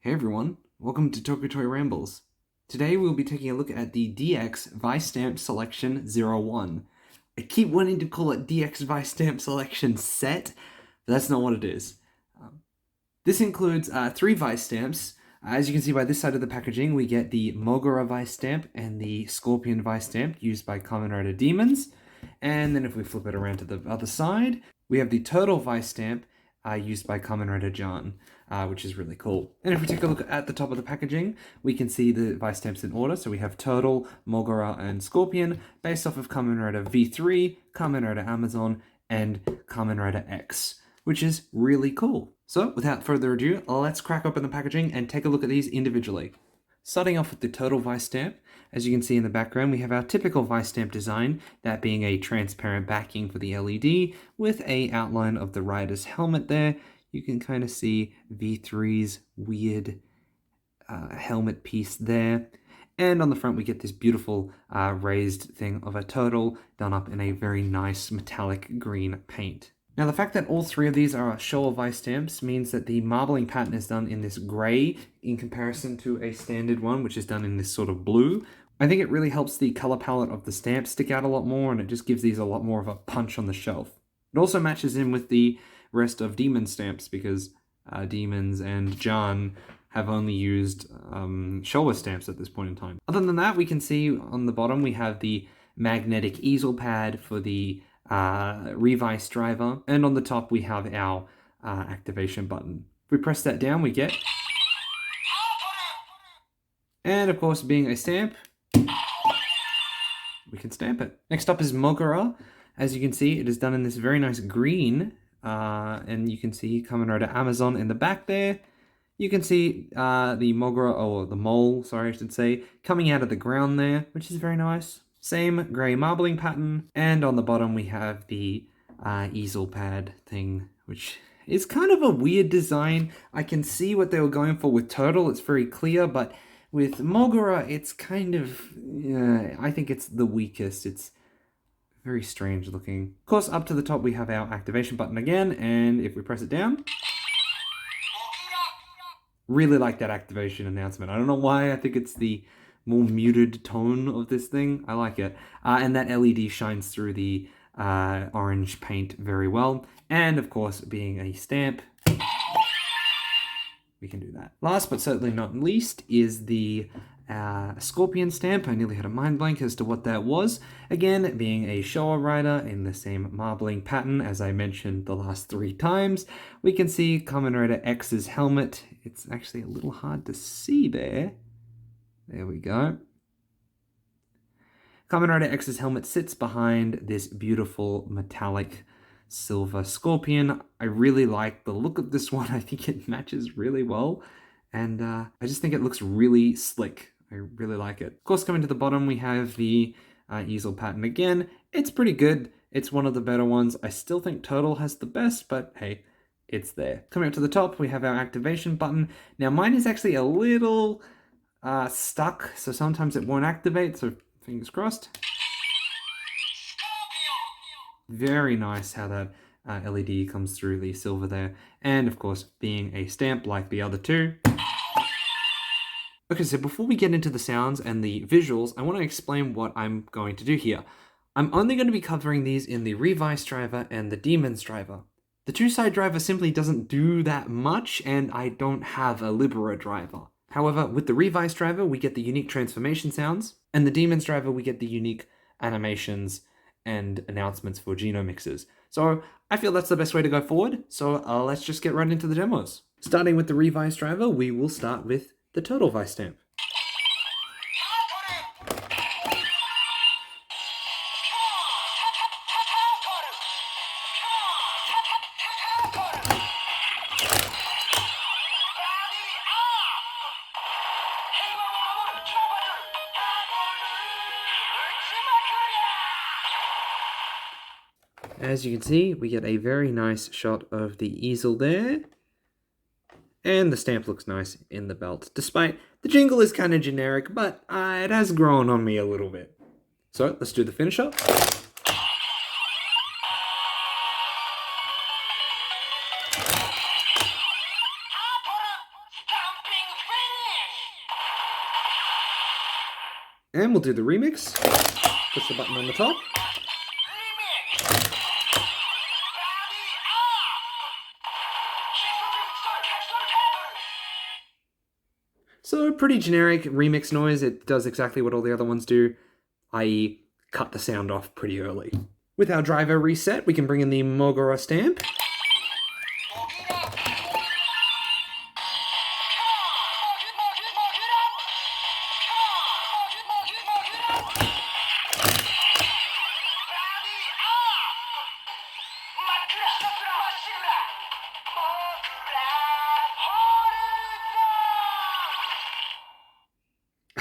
Hey everyone, welcome to Toku Toy Rambles. Today we'll be taking a look at the DX Vistamp Selection 01. I keep wanting to call it DX Vistamp Selection Set, but that's not what it is. This includes 3 Vice Stamps. As you can see by this side of the packaging, we get the Mogura Vice Stamp and the Scorpion Vice Stamp used by Kamen Rider Demons. And then if we flip it around to the other side, we have the Turtle Vice Stamp used by Kamen Rider John, which is really cool. And if we take a look at the top of the packaging, we can see the Vice Stamps in order. So we have Turtle, Mogura, and Scorpion, based off of Kamen Rider V3, Kamen Rider Amazon, and Kamen Rider X, which is really cool. So without further ado, let's crack open the packaging and take a look at these individually. Starting off with the Turtle Vice Stamp, as you can see in the background, we have our typical Vice Stamp design, that being a transparent backing for the LED with a outline of the rider's helmet there. You can kind of see V3's weird helmet piece there. And on the front, we get this beautiful raised thing of a turtle done up in a very nice metallic green paint. Now, the fact that all 3 of these are Showa Vice Stamps means that the marbling pattern is done in this grey in comparison to a standard one, which is done in this sort of blue. I think it really helps the color palette of the stamp stick out a lot more, and it just gives these a lot more of a punch on the shelf. It also matches in with the rest of Demon stamps because Demons and John have only used Showa stamps at this point in time. Other than that, we can see on the bottom we have the magnetic easel pad for the Revice Driver, and on the top we have our activation button. If we press that down, we get... And of course, being a stamp, we can stamp it. Next up is Mogura. As you can see, it is done in this very nice green, and you can see Kamen Rider Amazon in the back there. You can see the Mogura, or the mole, sorry I should say, coming out of the ground there, which is very nice. Same grey marbling pattern, and on the bottom we have the easel pad thing, which is kind of a weird design. I can see what they were going for with Turtle, it's very clear, but with Mogura, it's kind of, I think it's the weakest. It's very strange looking. Of course, up to the top we have our activation button again, and if we press it down, really like that activation announcement. I don't know why, I think it's the more muted tone of this thing. I like it. And that LED shines through the orange paint very well. And of course, being a stamp, we can do that. Last but certainly not least is the Scorpion stamp. I nearly had a mind blank as to what that was. Again, being a Showa rider in the same marbling pattern as I mentioned the last 3 times. We can see Kamen Rider X's helmet. It's actually a little hard to see there. There we go. Kamen Rider X's helmet sits behind this beautiful metallic silver scorpion. I really like the look of this one. I think it matches really well. And I just think it looks really slick. I really like it. Of course, coming to the bottom, we have the easel pattern again. It's pretty good. It's one of the better ones. I still think Turtle has the best, but hey, it's there. Coming up to the top, we have our activation button. Now, mine is actually a little stuck, so sometimes it won't activate, so fingers crossed. Very nice how that LED comes through the silver there, and of course being a stamp like the other 2. Okay, so before we get into the sounds and the visuals, I want to explain what I'm going to do here. I'm only going to be covering these in the Revice Driver and the Demons Driver. The 2-side driver simply doesn't do that much, and I don't have a Libera driver. However, with the Revice Driver, we get the unique transformation sounds, and the Demons Driver, we get the unique animations and announcements for Geno mixes. So I feel that's the best way to go forward, so let's just get right into the demos. Starting with the Revice Driver, we will start with the Turtle Vice Stamp. As you can see, we get a very nice shot of the easel there. And the stamp looks nice in the belt, despite the jingle is kind of generic, but it has grown on me a little bit. So let's do the finisher. And we'll do the remix. Push the button on the top. So pretty generic remix noise. It does exactly what all the other ones do, i.e. cut the sound off pretty early. With our driver reset, we can bring in the Mogura stamp.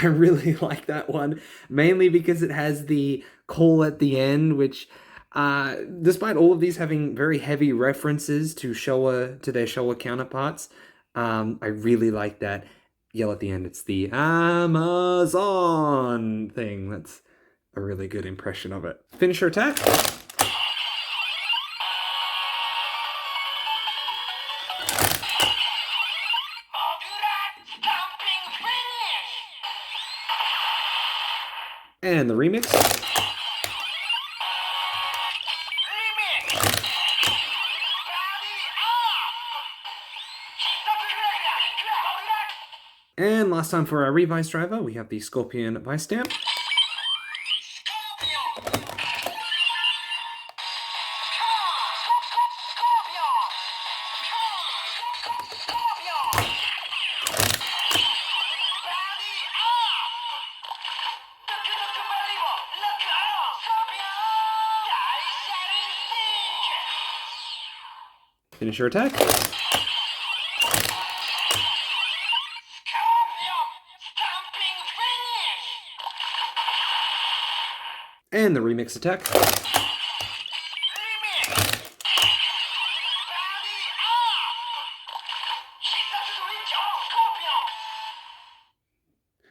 I really like that one, mainly because it has the call at the end, which, despite all of these having very heavy references to their Showa counterparts, I really like that yell at the end. It's the Amazon thing. That's a really good impression of it. Finisher attack. And the remix. And last time for our Revice Driver, we have the Scorpion Vistamp. Finisher attack. And the remix attack.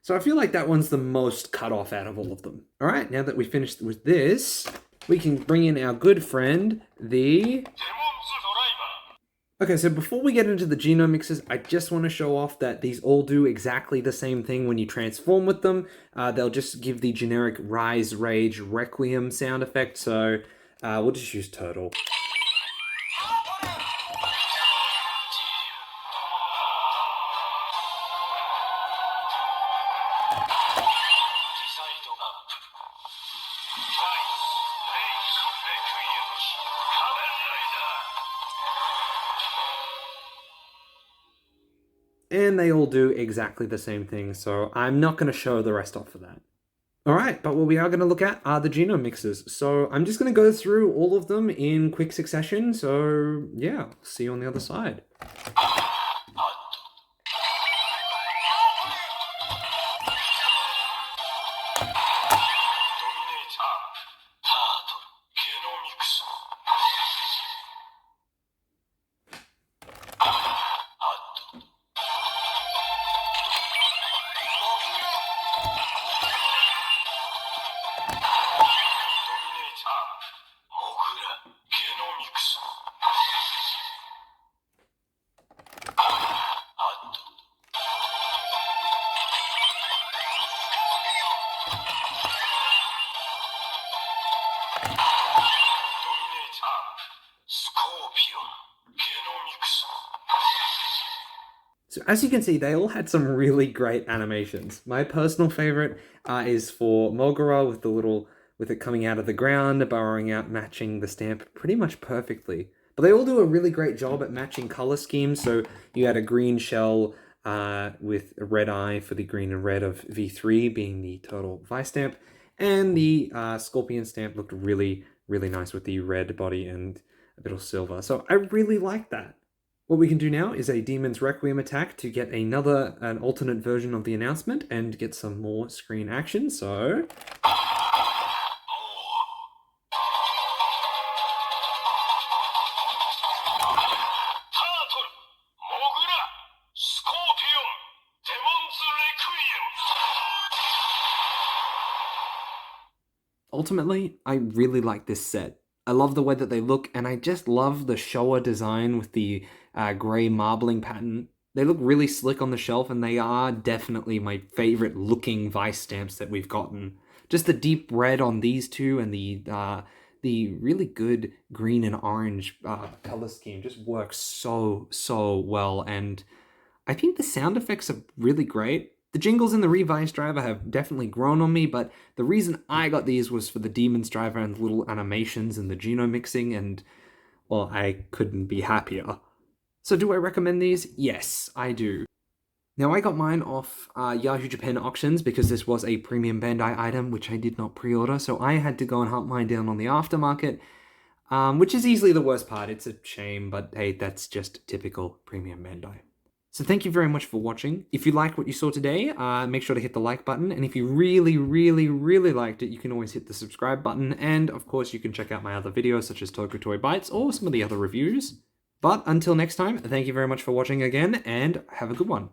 So I feel like that one's the most cut off out of all of them. All right, now that we finished with this, we can bring in our good friend, the... Okay, so before we get into the genome mixes, I just want to show off that these all do exactly the same thing when you transform with them. They'll just give the generic Rise, Rage, Requiem sound effect, so we'll just use Turtle. And they all do exactly the same thing, so I'm not going to show the rest off for that. Alright, but what we are going to look at are the genome mixes. So I'm just going to go through all of them in quick succession, so yeah, see you on the other side. So as you can see, they all had some really great animations. My personal favorite is for Mogura with it coming out of the ground, burrowing out, matching the stamp pretty much perfectly. But they all do a really great job at matching color schemes. So you had a green shell with a red eye for the green and red of V3 being the Turtle Vistamp, and the Scorpion stamp looked really, really nice with the red body and a bit of silver. So I really like that. What we can do now is a Demon's Requiem attack to get an alternate version of the announcement and get some more screen action, so... Ultimately, I really like this set. I love the way that they look, and I just love the Showa design with the grey marbling pattern. They look really slick on the shelf, and they are definitely my favorite looking Vice stamps that we've gotten. Just the deep red on these two, and the really good green and orange color scheme just works so well. And I think the sound effects are really great. The jingles in the Revice Driver have definitely grown on me, but the reason I got these was for the Demons Driver and the little animations and the Geno mixing, and, well, I couldn't be happier. So do I recommend these? Yes, I do. Now, I got mine off Yahoo Japan auctions because this was a premium Bandai item, which I did not pre-order, so I had to go and hunt mine down on the aftermarket, which is easily the worst part. It's a shame, but hey, that's just typical premium Bandai. So thank you very much for watching. If you liked what you saw today, make sure to hit the like button. And if you really liked it, you can always hit the subscribe button. And of course, you can check out my other videos such as Toku Toy Bites or some of the other reviews. But until next time, thank you very much for watching again, and have a good one.